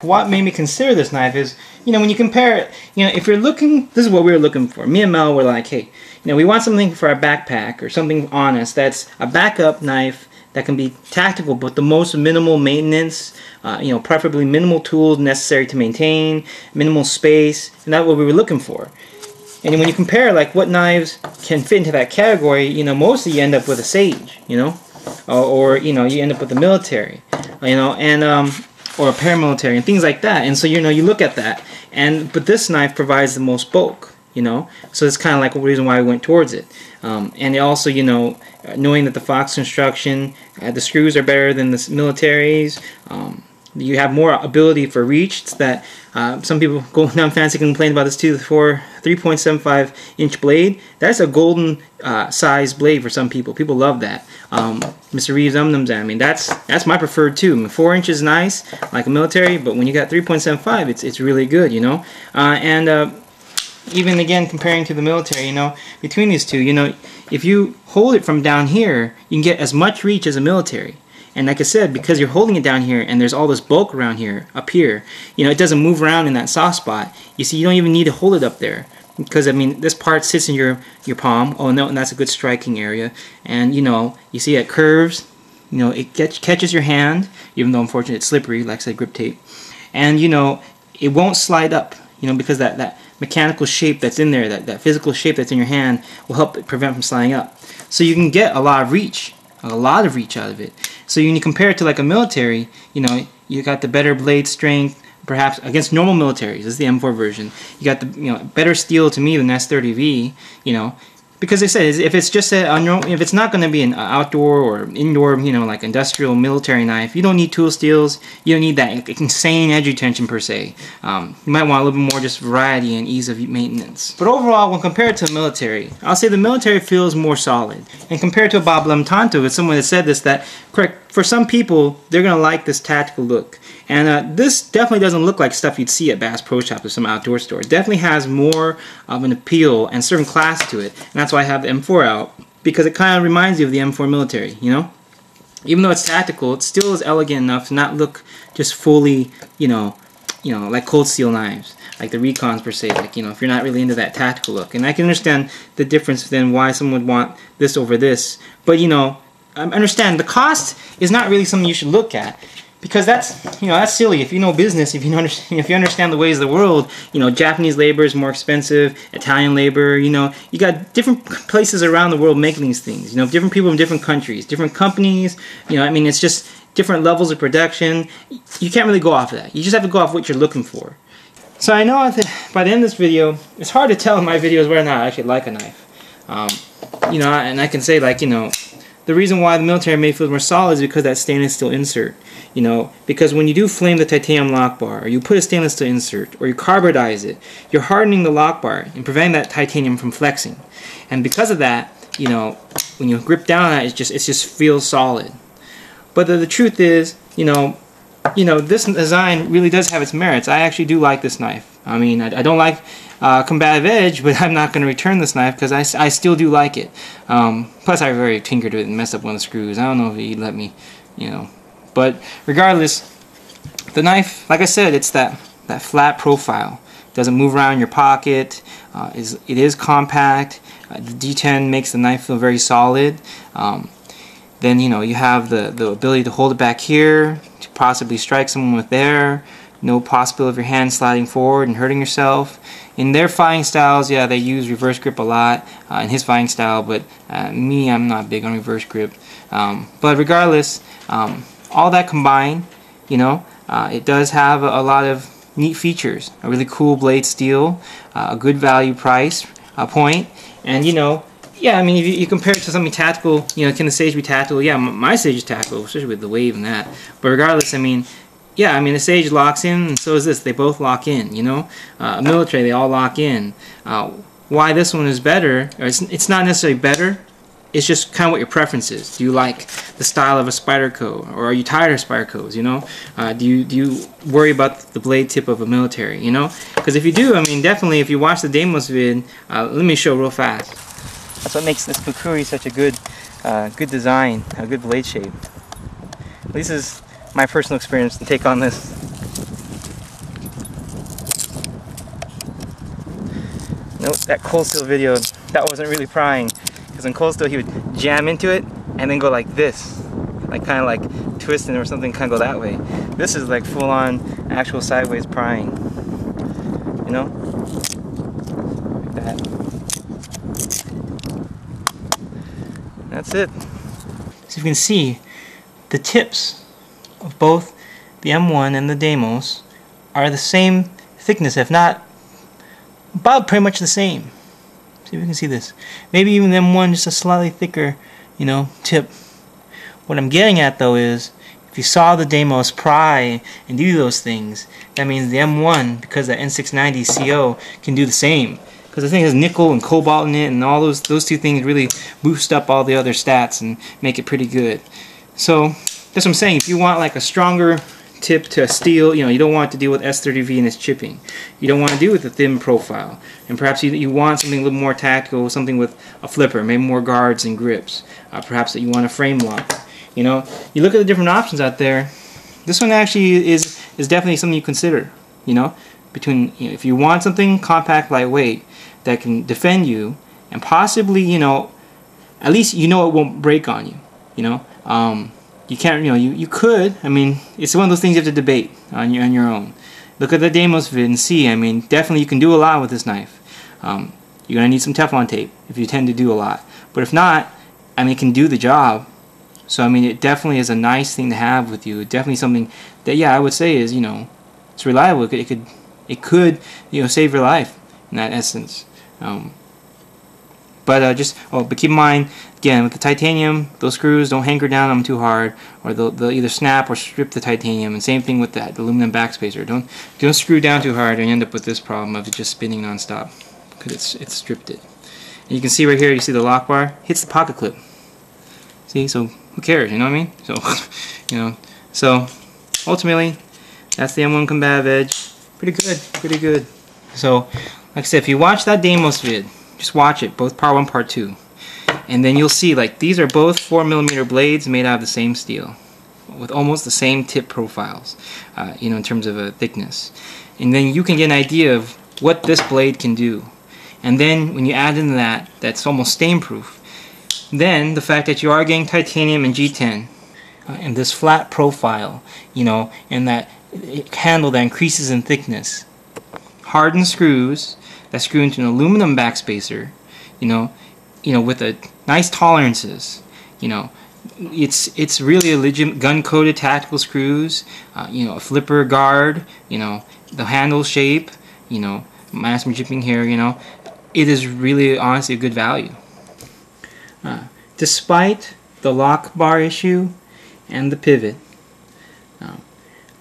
What made me consider this knife is, when you compare it, if you're looking, this is what we were looking for. Me and Mel were like, hey, we want something for our backpack or something honest that's a backup knife that can be tactical but the most minimal maintenance, preferably minimal tools necessary to maintain, minimal space, and that's what we were looking for. And when you compare like what knives can fit into that category, mostly you end up with a Sage, or you end up with the military, or a paramilitary and things like that. And so you look at that, but this knife provides the most bulk, so it's kind of like a reason why we went towards it. And it also, knowing that the Fox construction, the screws are better than the militaries. You have more ability for reach. It's that some people go down fancy complain about this too. The 3.75 inch blade, that's a golden size blade for some people. People love that. Mr. Reeves I mean, that's my preferred too. I mean, 4 inches is nice, like a military, but when you got 3.75, it's really good, even again comparing to the military, between these two, if you hold it from down here, you can get as much reach as a military. And like I said, because you're holding it down here and there's all this bulk around here, up here, it doesn't move around in that soft spot. You see, you don't even need to hold it up there. Because, I mean, this part sits in your palm. Oh, no, and that's a good striking area. And, you see it curves. It catches your hand, even though, unfortunately, it's slippery, like I said, grip tape. And, it won't slide up, because that mechanical shape that's in there, that physical shape that's in your hand, will help it prevent from sliding up. So you can get a lot of reach out of it. So when you compare it to like a military, you got the better blade strength, perhaps against normal militaries. This is the M4 version. You got the better steel to me than S30V. Because they said if it's just if it's not going to be an outdoor or indoor, like industrial military knife, you don't need tool steels. You don't need that insane edge retention per se. You might want a little bit more just variety and ease of maintenance. But overall, when compared to the military, I'll say the military feels more solid. And compared to a Bob Lemtanto, it's someone that said this, that correct, for some people, they're going to like this tactical look. And this definitely doesn't look like stuff you'd see at Bass Pro Shops or some outdoor store. It definitely has more of an appeal and certain class to it. And that's why I have the M4 out, because it kind of reminds you of the M4 military, Even though it's tactical, it still is elegant enough to not look just fully, like cold steel knives, like the Recons per se, like, if you're not really into that tactical look. And I can understand the difference then why someone would want this over this. But, I understand the cost is not really something you should look at. Because that's silly. If you know business, if you understand the ways of the world, Japanese labor is more expensive, Italian labor, you got different places around the world making these things. Different people in different countries, different companies. It's just different levels of production. You can't really go off of that. You just have to go off what you're looking for. So I know that by the end of this video, it's hard to tell in my videos whether or not I actually like a knife. And I can say the reason why the military may feel more solid is because that stainless steel insert. Because when you do flame the titanium lock bar, or you put a stainless steel insert, or you carbonize it, you're hardening the lock bar and preventing that titanium from flexing. And because of that, when you grip down on it, it just feels solid. But the truth is, this design really does have its merits. I actually do like this knife. I mean, I don't like combative edge, but I'm not going to return this knife because I still do like it. Plus, I very tinkered with it and messed up one of the screws. I don't know if he'd let me, But regardless, the knife, like I said, it's that flat profile. It doesn't move around in your pocket. It is compact. The D10 makes the knife feel very solid. Then you have the ability to hold it back here to possibly strike someone with there. No possibility of your hand sliding forward and hurting yourself. In their fighting styles, yeah, they use reverse grip a lot in his fighting style, but me, I'm not big on reverse grip. But regardless, all that combined, it does have a lot of neat features. A really cool blade steel, a good value price point, and yeah, I mean, if you compare it to something tactical, can the Sage be tactical? Yeah, my Sage is tactical, especially with the wave and that. But regardless, I mean, yeah, I mean, the Sage locks in, and so is this. They both lock in, Military, they all lock in. Why this one is better, or it's not necessarily better, it's just kind of what your preference is. Do you like the style of a Spyderco, or are you tired of Spydercos, Do you worry about the blade tip of a military, Because if you do, I mean, definitely, if you watch the Deimos vid, let me show real fast. That's what makes this Kukuri such a good design, a good blade shape. This is my personal experience to take on this. Nope, that cold steel video, that wasn't really prying. Because in cold steel he would jam into it and then go like this. Like kind of like twisting or something, kind of go that way. This is like full on actual sideways prying. You know? Like that. That's it. So you can see the tips of both the M1 and the Deimos are the same thickness, if not about pretty much the same. See if we can see this. Maybe even the M1 just a slightly thicker, you know, tip. What I'm getting at though is, if you saw the Deimos pry and do those things, that means the M1, because the N690 CO, can do the same. Because the thing has nickel and cobalt in it, and all those two things really boost up all the other stats and make it pretty good. So that's what I'm saying. If you want like a stronger tip to a steel, you know, you don't want to deal with S30V and its chipping. You don't want to deal with the thin profile. And perhaps you want something a little more tactical, something with a flipper, maybe more guards and grips. Perhaps that you want a frame lock. You know, you look at the different options out there. This one actually is definitely something you consider. You know, between, you know, if you want something compact, lightweight that can defend you, and possibly, you know, at least you know it won't break on you. You know, you can't, you know, you could. I mean, it's one of those things you have to debate on your own. Look at the Deimos vid and see. I mean, definitely you can do a lot with this knife. You're gonna need some Teflon tape if you tend to do a lot. But if not, I mean, it can do the job. So I mean, it definitely is a nice thing to have with you. Definitely something that, yeah, I would say is, you know, it's reliable. It could, you know, save your life in that essence. But keep in mind, again, with the titanium, those screws don't hanker down on them too hard, or they'll either snap or strip the titanium. And same thing with that, the aluminum backspacer. Don't screw down too hard, and you end up with this problem of it just spinning nonstop because it's stripped it. And you can see right here, you see the lock bar hits the pocket clip. See, so who cares? You know what I mean? So, you know, so ultimately, that's the M1 Combative Edge. Pretty good, pretty good. So, like I said, if you watch that Deimos vid, just watch it, both part 1, part 2. And then you'll see, like, these are both 4mm blades made out of the same steel, with almost the same tip profiles, you know, in terms of thickness. And then you can get an idea of what this blade can do. And then when you add in that's almost stain-proof. Then the fact that you are getting titanium and G10, and this flat profile, you know, and that handle that increases in thickness. Hardened screws that screw into an aluminum backspacer, you know, with a nice tolerances, you know, it's really a legit gun-coated tactical screws, you know, a flipper guard, you know, the handle shape, you know, mass jipping here, you know, it is really honestly a good value. Despite the lock bar issue and the pivot,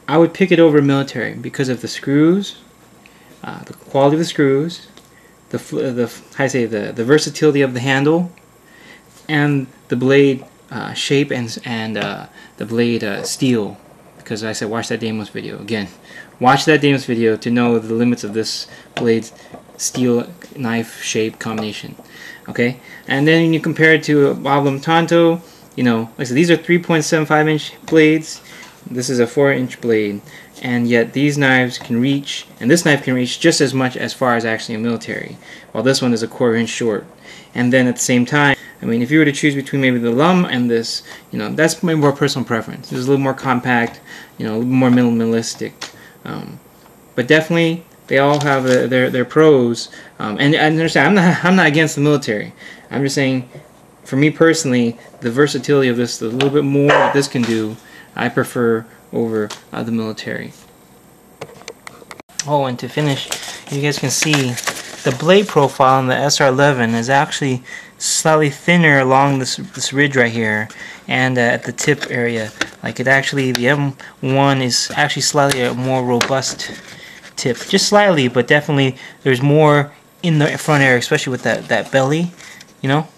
I would pick it over military because of the screws, the quality of the screws, the versatility of the handle, and the blade shape and the blade steel. Because I said, watch that Deimos video again. Watch that Deimos video to know the limits of this blade's steel knife shape combination. Okay, and then when you compare it to a Oblum Tanto, you know, like I said, these are 3.75-inch blades. This is a 4-inch blade, and yet these knives can reach, and this knife can reach just as much as far as actually a military, while this one is a 1/4 inch short. And then at the same time, I mean, if you were to choose between maybe the Lum and this, you know, that's maybe more personal preference. It's a little more compact, you know, a little more minimalistic. But definitely, they all have their pros. And I understand, I'm not against the military. I'm just saying, for me personally, the versatility of this, a little bit more that this can do, I prefer over the military. Oh, and to finish, you guys can see the blade profile on the SR11 is actually slightly thinner along this ridge right here, and at the tip area. Like it actually, the M1 is actually slightly a more robust tip, just slightly, but definitely there's more in the front area, especially with that belly, you know.